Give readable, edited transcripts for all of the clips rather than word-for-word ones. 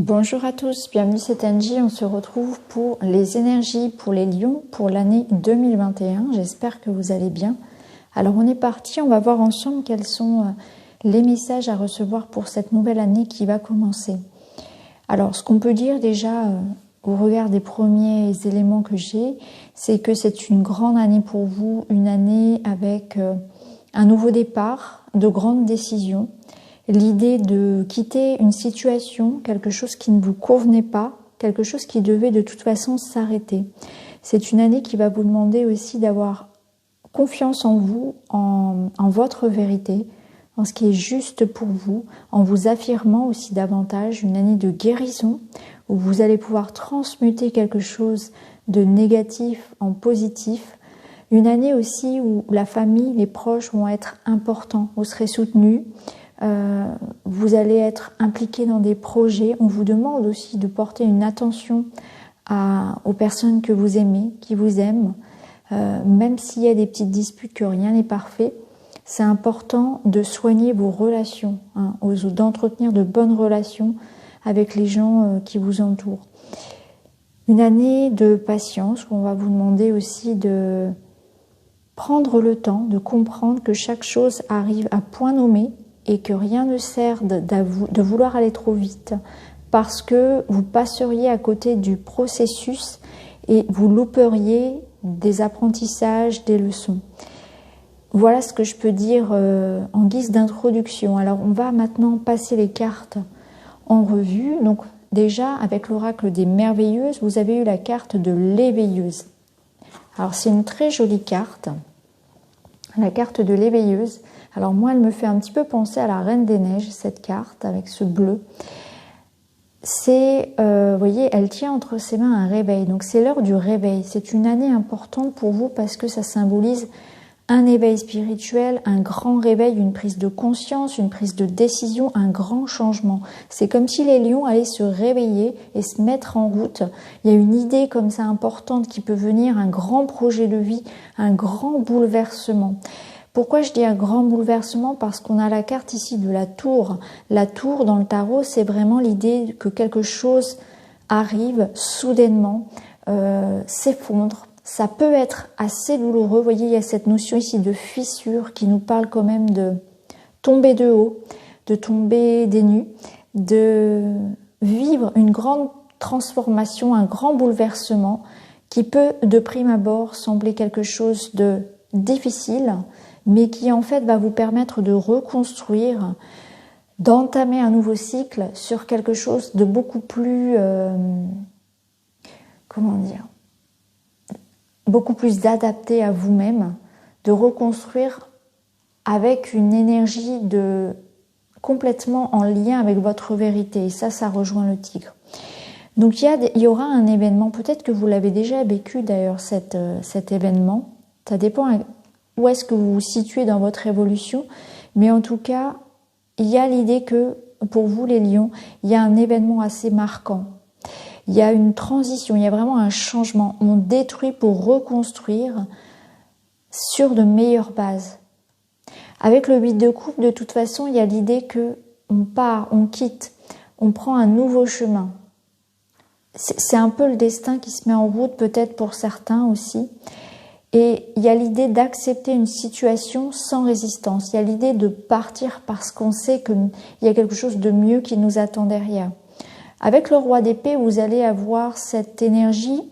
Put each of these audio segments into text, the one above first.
Bonjour à tous, bienvenue c'est Angie, on se retrouve pour les énergies pour les lions pour l'année 2021, j'espère que vous allez bien. Alors on est parti, on va voir ensemble quels sont les messages à recevoir pour cette nouvelle année qui va commencer. Alors ce qu'on peut dire déjà au regard des premiers éléments que j'ai, c'est que c'est une grande année pour vous, une année avec un nouveau départ, de grandes décisions. L'idée de quitter une situation, quelque chose qui ne vous convenait pas, quelque chose qui devait de toute façon s'arrêter. C'est une année qui va vous demander aussi d'avoir confiance en vous, en votre vérité, en ce qui est juste pour vous, en vous affirmant aussi davantage, une année de guérison où vous allez pouvoir transmuter quelque chose de négatif en positif. Une année aussi où la famille, les proches vont être importants, vous serez soutenus. Vous allez être impliqué dans des projets. On vous demande aussi de porter une attention aux personnes que vous aimez, qui vous aiment. Même s'il y a des petites disputes, que rien n'est parfait, c'est important de soigner vos relations, d'entretenir de bonnes relations avec les gens qui vous entourent. Une année de patience où on va vous demander aussi de prendre le temps de comprendre que chaque chose arrive à point nommé et que rien ne sert de vouloir aller trop vite parce que vous passeriez à côté du processus et vous louperiez des apprentissages, des leçons. Voilà ce que je peux dire en guise d'introduction. Alors on va maintenant passer les cartes en revue. Donc déjà avec l'oracle des merveilleuses, vous avez eu la carte de l'éveilleuse. Alors c'est une très jolie carte, la carte de l'éveilleuse. Alors moi, elle me fait un petit peu penser à la Reine des Neiges, cette carte, avec ce bleu. C'est, vous voyez, elle tient entre ses mains un réveil. Donc c'est l'heure du réveil. C'est une année importante pour vous parce que ça symbolise un éveil spirituel, un grand réveil, une prise de conscience, une prise de décision, un grand changement. C'est comme si les lions allaient se réveiller et se mettre en route. Il y a une idée comme ça importante qui peut venir, un grand projet de vie, un grand bouleversement. Pourquoi je dis un grand bouleversement? Parce qu'on a la carte ici de la tour. La tour dans le tarot, c'est vraiment l'idée que quelque chose arrive soudainement, s'effondre. Ça peut être assez douloureux. Vous voyez, il y a cette notion ici de fissure qui nous parle quand même de tomber de haut, de tomber des nues, de vivre une grande transformation, un grand bouleversement qui peut de prime abord sembler quelque chose de difficile, mais qui en fait va vous permettre de reconstruire, d'entamer un nouveau cycle sur quelque chose de beaucoup plus, beaucoup plus adapté à vous-même, de reconstruire avec une énergie complètement en lien avec votre vérité. Et ça rejoint le tigre. Donc il y aura un événement, peut-être que vous l'avez déjà vécu d'ailleurs cet événement, ça dépend où est-ce que vous vous situez dans votre évolution, mais en tout cas, il y a l'idée que, pour vous les lions, il y a un événement assez marquant. Il y a une transition, il y a vraiment un changement. On détruit pour reconstruire sur de meilleures bases. Avec le 8 de coupe, de toute façon, il y a l'idée que on part, on quitte, on prend un nouveau chemin. C'est un peu le destin qui se met en route, peut-être pour certains aussi. Et il y a l'idée d'accepter une situation sans résistance. Il y a l'idée de partir parce qu'on sait qu'il y a quelque chose de mieux qui nous attend derrière. Avec le roi d'épée, vous allez avoir cette énergie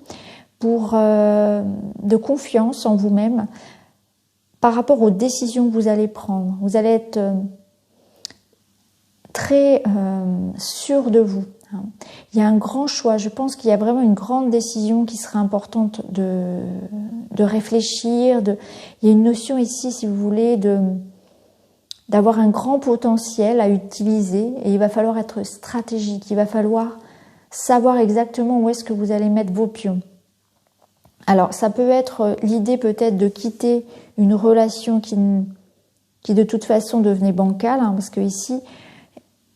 de confiance en vous-même par rapport aux décisions que vous allez prendre. Vous allez être très sûr de vous. Il y a un grand choix. Je pense qu'il y a vraiment une grande décision qui sera importante de réfléchir. Il y a une notion ici, si vous voulez, d'avoir un grand potentiel à utiliser et il va falloir être stratégique. Il va falloir savoir exactement où est-ce que vous allez mettre vos pions. Alors, ça peut être l'idée peut-être de quitter une relation qui de toute façon devenait bancale, parce que ici,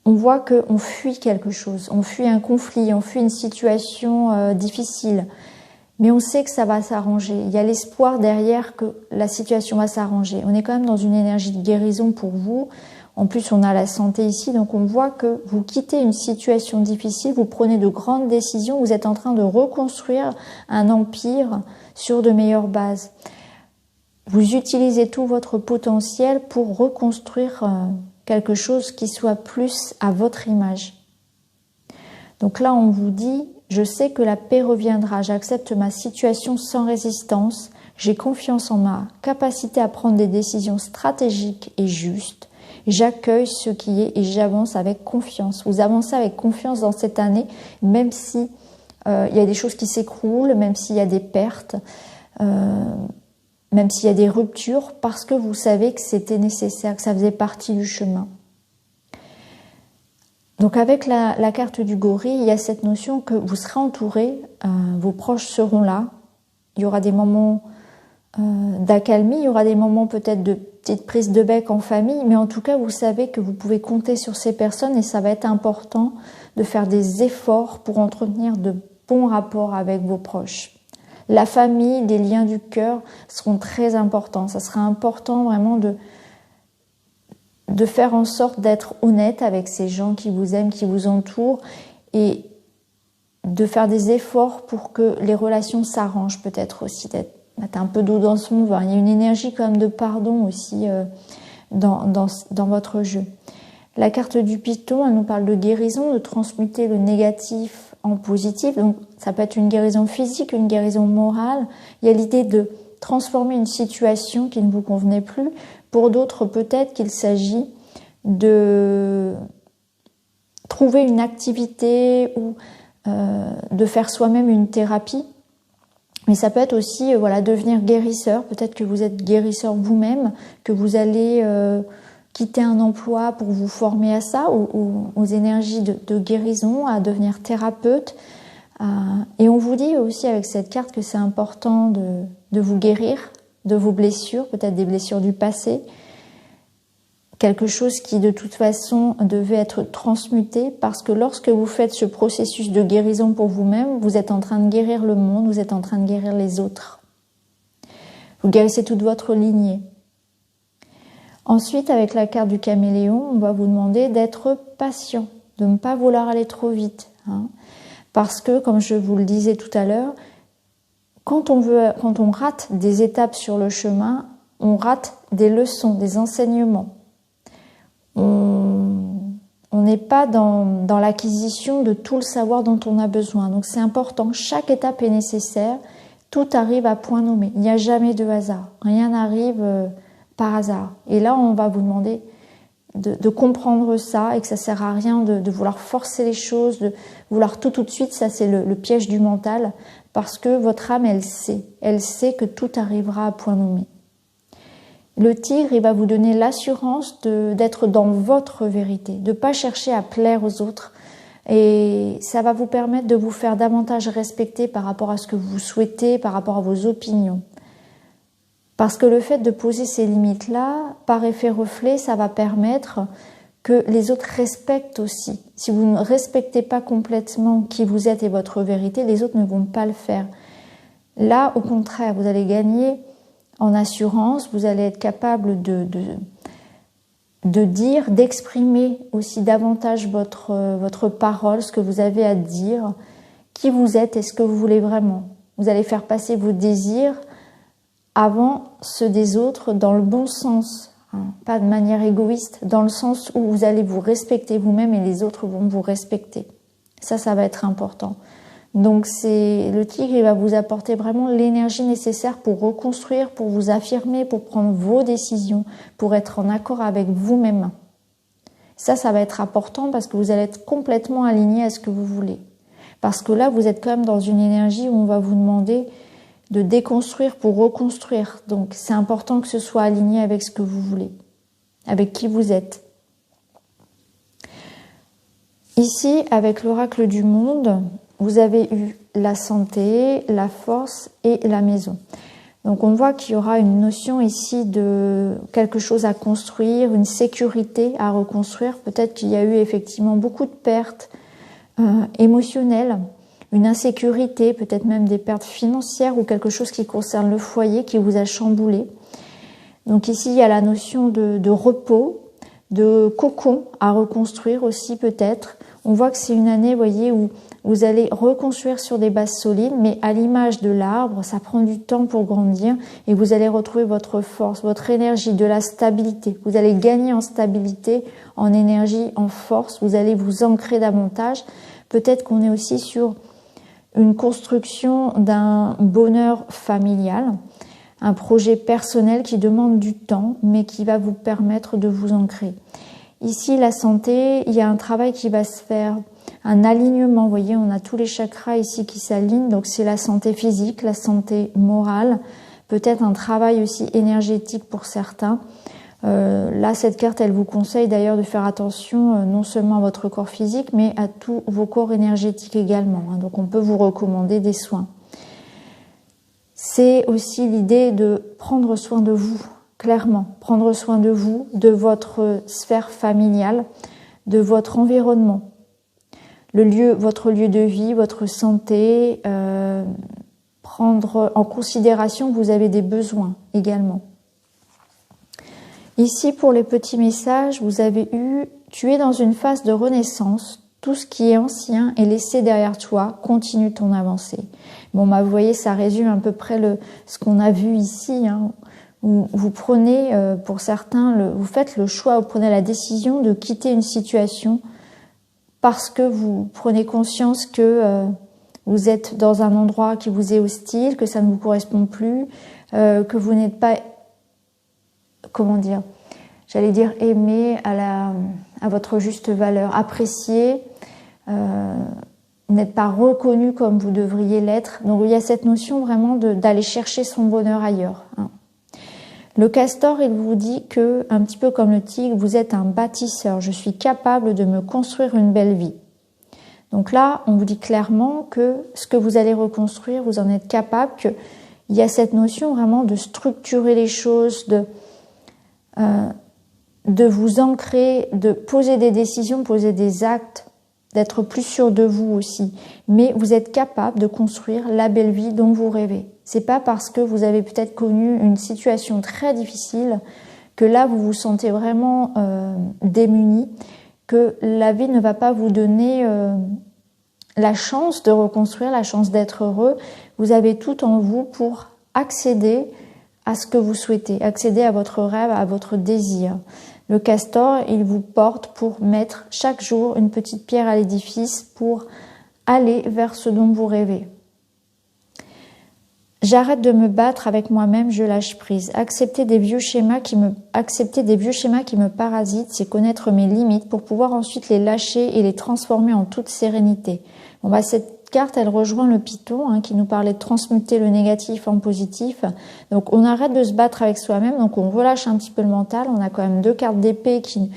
on voit qu'on fuit quelque chose, on fuit un conflit, on fuit une situation difficile. Mais on sait que ça va s'arranger. Il y a l'espoir derrière que la situation va s'arranger. On est quand même dans une énergie de guérison pour vous. En plus, on a la santé ici, donc on voit que vous quittez une situation difficile, vous prenez de grandes décisions, vous êtes en train de reconstruire un empire sur de meilleures bases. Vous utilisez tout votre potentiel pour reconstruire quelque chose qui soit plus à votre image. Donc là, on vous dit, je sais que la paix reviendra, j'accepte ma situation sans résistance, j'ai confiance en ma capacité à prendre des décisions stratégiques et justes, j'accueille ce qui est et j'avance avec confiance. Vous avancez avec confiance dans cette année, même si il y a des choses qui s'écroulent, même s'il y a des pertes, même s'il y a des ruptures, parce que vous savez que c'était nécessaire, que ça faisait partie du chemin. Donc avec la carte du gorille, il y a cette notion que vous serez entouré, vos proches seront là, il y aura des moments d'accalmie, il y aura des moments peut-être de petite prise de bec en famille, mais en tout cas vous savez que vous pouvez compter sur ces personnes et ça va être important de faire des efforts pour entretenir de bons rapports avec vos proches. La famille, les liens du cœur seront très importants, ça sera important vraiment de faire en sorte d'être honnête avec ces gens qui vous aiment, qui vous entourent et de faire des efforts pour que les relations s'arrangent peut-être aussi, d'être un peu d'eau dans son vin. Il y a une énergie quand même de pardon aussi dans votre jeu. La carte du Python, elle nous parle de guérison, de transmuter le négatif en positif. Donc ça peut être une guérison physique, une guérison morale. Il y a l'idée de transformer une situation qui ne vous convenait plus. Pour d'autres, peut-être qu'il s'agit de trouver une activité ou de faire soi-même une thérapie. Mais ça peut être aussi devenir guérisseur. Peut-être que vous êtes guérisseur vous-même, que vous allez quitter un emploi pour vous former à ça, ou aux énergies de guérison, à devenir thérapeute. Et on vous dit aussi avec cette carte que c'est important de vous guérir de vos blessures, peut-être des blessures du passé, quelque chose qui de toute façon devait être transmuté, parce que lorsque vous faites ce processus de guérison pour vous-même, vous êtes en train de guérir le monde, vous êtes en train de guérir les autres. Vous guérissez toute votre lignée. Ensuite, avec la carte du caméléon, on va vous demander d'être patient, de ne pas vouloir aller trop vite. Parce que, comme je vous le disais tout à l'heure, quand on rate des étapes sur le chemin, on rate des leçons, des enseignements. On n'est pas dans l'acquisition de tout le savoir dont on a besoin. Donc c'est important, chaque étape est nécessaire, tout arrive à point nommé. Il n'y a jamais de hasard, rien n'arrive par hasard. Et là, on va vous demander de comprendre ça et que ça sert à rien de vouloir forcer les choses, de vouloir tout de suite. Ça, c'est le piège du mental, parce que votre âme, elle sait que tout arrivera à point nommé. Le tigre, il va vous donner l'assurance d'être dans votre vérité, de ne pas chercher à plaire aux autres. Et ça va vous permettre de vous faire davantage respecter par rapport à ce que vous souhaitez, par rapport à vos opinions. Parce que le fait de poser ces limites-là, par effet reflet, ça va permettre que les autres respectent aussi. Si vous ne respectez pas complètement qui vous êtes et votre vérité, les autres ne vont pas le faire. Là, au contraire, vous allez gagner en assurance, vous allez être capable de dire, d'exprimer aussi davantage votre parole, ce que vous avez à dire, qui vous êtes et ce que vous voulez vraiment. Vous allez faire passer vos désirs avant ceux des autres dans le bon sens, pas de manière égoïste, dans le sens où vous allez vous respecter vous-même et les autres vont vous respecter. Ça va être important. Donc le tigre, il va vous apporter vraiment l'énergie nécessaire pour reconstruire, pour vous affirmer, pour prendre vos décisions, pour être en accord avec vous-même. Ça va être important parce que vous allez être complètement aligné à ce que vous voulez. Parce que là, vous êtes quand même dans une énergie où on va vous demander de déconstruire pour reconstruire. Donc c'est important que ce soit aligné avec ce que vous voulez, avec qui vous êtes. Ici, avec l'oracle du monde, vous avez eu la santé, la force et la maison. Donc on voit qu'il y aura une notion ici de quelque chose à construire, une sécurité à reconstruire. Peut-être qu'il y a eu effectivement beaucoup de pertes émotionnelles, une insécurité, peut-être même des pertes financières ou quelque chose qui concerne le foyer qui vous a chamboulé. Donc ici, il y a la notion de repos, de cocon à reconstruire aussi peut-être. On voit que c'est une année, vous voyez, où vous allez reconstruire sur des bases solides, mais à l'image de l'arbre, ça prend du temps pour grandir et vous allez retrouver votre force, votre énergie, de la stabilité. Vous allez gagner en stabilité, en énergie, en force. Vous allez vous ancrer davantage. Peut-être qu'on est aussi sur une construction d'un bonheur familial, un projet personnel qui demande du temps, mais qui va vous permettre de vous ancrer. Ici, la santé, il y a un travail qui va se faire, un alignement. Vous voyez, on a tous les chakras ici qui s'alignent. Donc, c'est la santé physique, la santé morale, peut-être un travail aussi énergétique pour certains. Là, cette carte, elle vous conseille d'ailleurs de faire attention non seulement à votre corps physique, mais à tous vos corps énergétiques également. Donc, on peut vous recommander des soins. C'est aussi l'idée de prendre soin de vous, clairement. Prendre soin de vous, de votre sphère familiale, de votre environnement. Votre lieu de vie, votre santé, prendre en considération que vous avez des besoins également. Ici, pour les petits messages, vous avez eu « Tu es dans une phase de renaissance. Tout ce qui est ancien est laissé derrière toi. Continue ton avancée. » Bon, bah, vous voyez, ça résume à peu près ce qu'on a vu ici. Où vous prenez, pour certains, vous faites le choix, vous prenez la décision de quitter une situation parce que vous prenez conscience que vous êtes dans un endroit qui vous est hostile, que ça ne vous correspond plus, que vous n'êtes pas, comment dire, j'allais dire aimé à votre juste valeur, apprécié, vous n'êtes pas reconnu comme vous devriez l'être. Donc il y a cette notion vraiment d'aller chercher son bonheur ailleurs. Le castor, il vous dit que, un petit peu comme le tigre, vous êtes un bâtisseur. Je suis capable de me construire une belle vie. Donc là, on vous dit clairement que ce que vous allez reconstruire, vous en êtes capable, qu'il y a cette notion vraiment de structurer les choses, de vous ancrer, de poser des décisions, poser des actes, d'être plus sûr de vous aussi. Mais vous êtes capable de construire la belle vie dont vous rêvez. C'est pas parce que vous avez peut-être connu une situation très difficile que là vous vous sentez vraiment démuni, que la vie ne va pas vous donner la chance de reconstruire, la chance d'être heureux. Vous avez tout en vous pour accéder à ce que vous souhaitez, accéder à votre rêve, à votre désir. Le castor, il vous porte pour mettre chaque jour une petite pierre à l'édifice pour aller vers ce dont vous rêvez. J'arrête de me battre avec moi-même, je lâche prise. Accepter des vieux schémas qui me parasitent, c'est connaître mes limites pour pouvoir ensuite les lâcher et les transformer en toute sérénité. Bon, bah, cette carte, elle rejoint le Python, qui nous parlait de transmuter le négatif en positif. Donc, on arrête de se battre avec soi-même, donc on relâche un petit peu le mental. On a quand même 2 cartes d'épée qui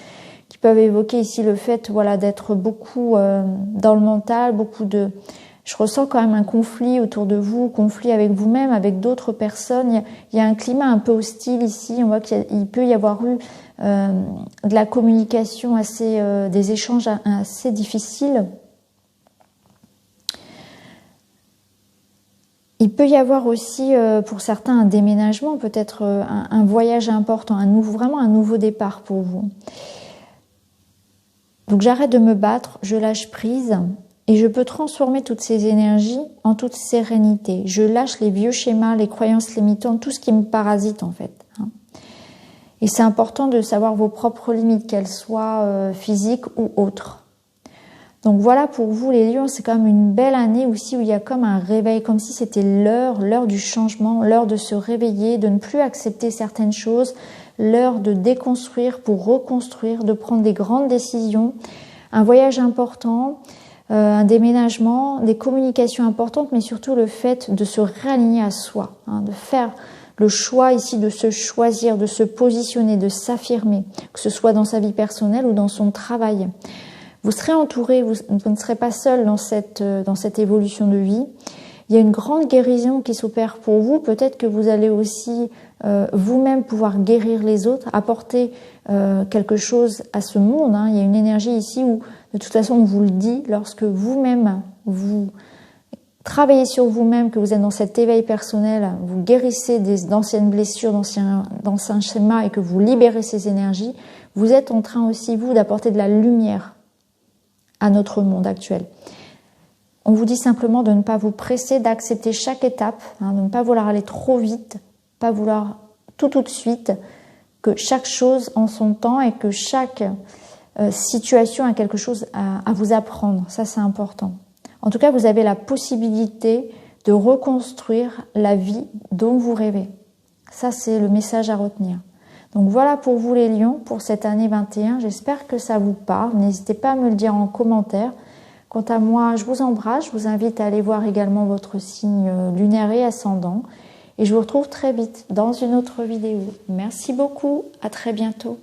peuvent évoquer ici le fait, voilà, d'être beaucoup dans le mental, je ressens quand même un conflit autour de vous, conflit avec vous-même, avec d'autres personnes. Il y a un climat un peu hostile ici. On voit qu'il peut y avoir eu de la communication des échanges assez difficiles. Il peut y avoir aussi, pour certains, un déménagement, peut-être un voyage important, vraiment un nouveau départ pour vous. Donc j'arrête de me battre, je lâche prise. Et je peux transformer toutes ces énergies en toute sérénité. Je lâche les vieux schémas, les croyances limitantes, tout ce qui me parasite en fait. Et c'est important de savoir vos propres limites, qu'elles soient physiques ou autres. Donc voilà pour vous les lions, c'est quand même une belle année aussi où il y a comme un réveil, comme si c'était l'heure du changement, l'heure de se réveiller, de ne plus accepter certaines choses, l'heure de déconstruire pour reconstruire, de prendre des grandes décisions, un voyage important, un déménagement, des communications importantes, mais surtout le fait de se réaligner à soi, de faire le choix ici de se choisir, de se positionner, de s'affirmer, que ce soit dans sa vie personnelle ou dans son travail. Vous serez entouré, vous ne serez pas seul dans cette évolution de vie. Il y a une grande guérison qui s'opère pour vous. Peut-être que vous allez aussi vous-même pouvoir guérir les autres, apporter quelque chose à ce monde. Il y a une énergie ici où, de toute façon, on vous le dit, lorsque vous-même, vous travaillez sur vous-même, que vous êtes dans cet éveil personnel, vous guérissez d'anciennes blessures, d'anciens schémas et que vous libérez ces énergies, vous êtes en train aussi, vous, d'apporter de la lumière à notre monde actuel. On vous dit simplement de ne pas vous presser, d'accepter chaque étape, de ne pas vouloir aller trop vite, pas vouloir tout de suite, que chaque chose en son temps et que chaque situation a quelque chose à vous apprendre. Ça, c'est important. En tout cas, vous avez la possibilité de reconstruire la vie dont vous rêvez. Ça, c'est le message à retenir. Donc voilà pour vous les lions, pour cette année 21. J'espère que ça vous parle. N'hésitez pas à me le dire en commentaire. Quant à moi, je vous embrasse. Je vous invite à aller voir également votre signe lunaire et ascendant. Et je vous retrouve très vite dans une autre vidéo. Merci beaucoup. À très bientôt.